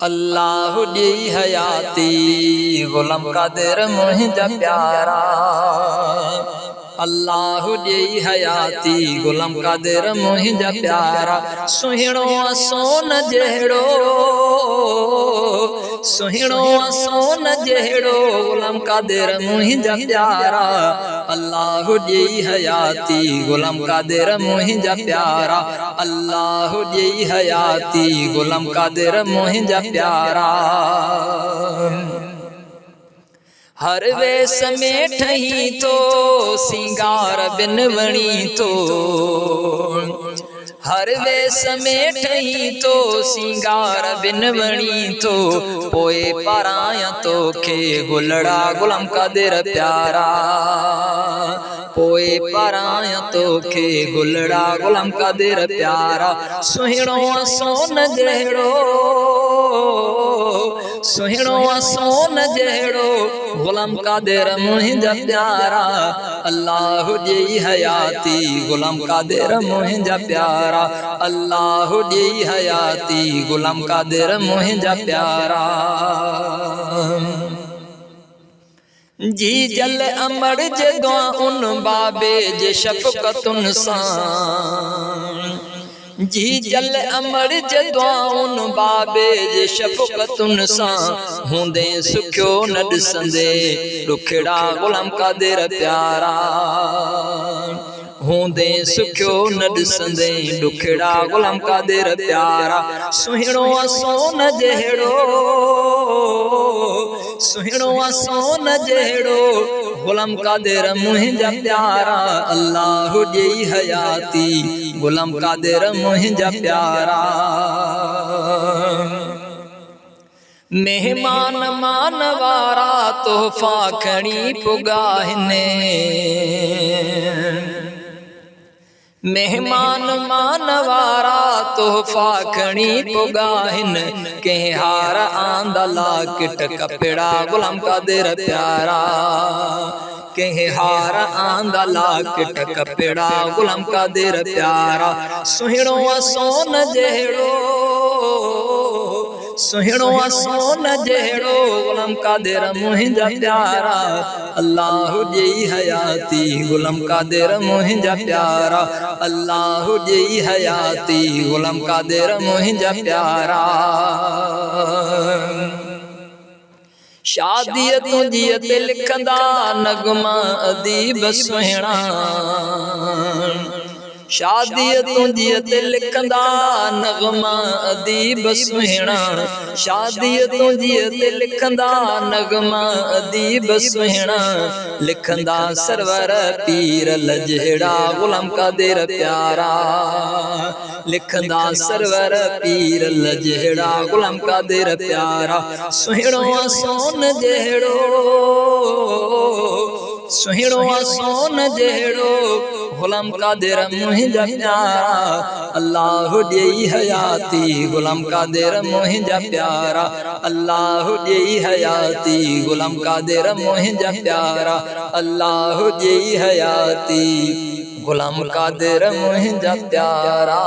अल्लाह दी हयाती गुलाम कादिर मुंहिंजा प्यारा। अल्लाह दी हयाती गुलाम कादिर मुंहिंजा प्यारा। सुहिणो सोन जहिड़ो सुहिणो सोन जहिड़ो गुलाम कादिर मुंहिंजा प्यारा। अल्लाह दी हयाती गुलाम कादिर मुंहिंजा प्यारा। अल्लाह दी हयाती गुलाम कादिर मुंहिंजा प्यारा। हर वेस में ठही तो सिंगार बिन वणी तो। हर वेस में ठही तो सिंगार बिन वणी तो। पोए पराया तो खे गुलड़ा गुलाम कादिर प्यारा। पोए पराया तो खे गुलड़ा गुलाम कादिर प्यारा। सुहिणो सोन जहिड़ो सुहिणो सोन जहिड़ो गुलाम कादिर मुंहिंजा प्यारा। अल्लाह दी हयाती गुलाम कादिर मुंहिंजा प्यारा। अल्लाह दी हयाती गुलाम कादिर मुंहिंजा प्यारा। जी जल अमर जे दुआ उन बाबे जे शफ़क़तुन सां। जी जल अमर जे दुआ उन बाबे जे शफ़क़तुन सां। हूंदे सुखियो न ॾिसंदे ॾुखड़ा गुलाम कादिर प्यारा। हूंदे सुखियो न ॾिसंदे ॾुखड़ा गुलाम कादिर प्यारा। सुहिणो सोन जहिड़ो सुहिणो सोन जहिड़ो गुलाम कादिर मुंहिंजा प्यारा। अल्लाह दी हयाती गुलाम कादिर मुंहिंजा प्यारा। मेहमान मान वारा तोहफ़ा खणी पुगाहिने। मेहमान मान वारा तोहफ़ा खणी पुगाहिन। कंहिं हार आंदा लाकिट कपिड़ा गुलाम कादिर प्यारा। कंहिं हार आंदा लाकिट कपिड़ा गुलाम कादिर प्यारा। सुहिणो सोन जहिड़ो सुहिणो सोन जहिड़ो गुलाम कादिर मुंहिंजा प्यारा। अल्लाह दी हयाती गुलाम कादिर मुंहिंजा प्यारा। अल्लाह दी हयाती गुलाम कादिर मुंहिंजा प्यारा। शादी तुंहिंजी ते लिखंदा नगमा अदीब सुहिणा। शादी तुंहिंजी ते लिखंदा नगमा अदीब सुहिणा। शादी तुंहिंजी ते लिखंदा नगमा अदीब सुहिणा। लिखंदा सरवर पीर लजड़ा गुलाम कादिर प्यारा। लिखंदा सरवर पीर लजड़ा गुलाम कादिर प्यारा। सुहिणो सोन जहिड़ो सुहिणो सोन जहिड़ो गुलाम कादिर मुंहिंजा प्यारा। अल्लाह दी हयाती गुलाम कादिर मुंहिंजा प्यारा। अल्लाह दी हयाती गुलाम कादिर मुंहिंजा प्यारा। अल्लाह दी हयाती गुलाम कादिर मुंहिंजा प्यारा।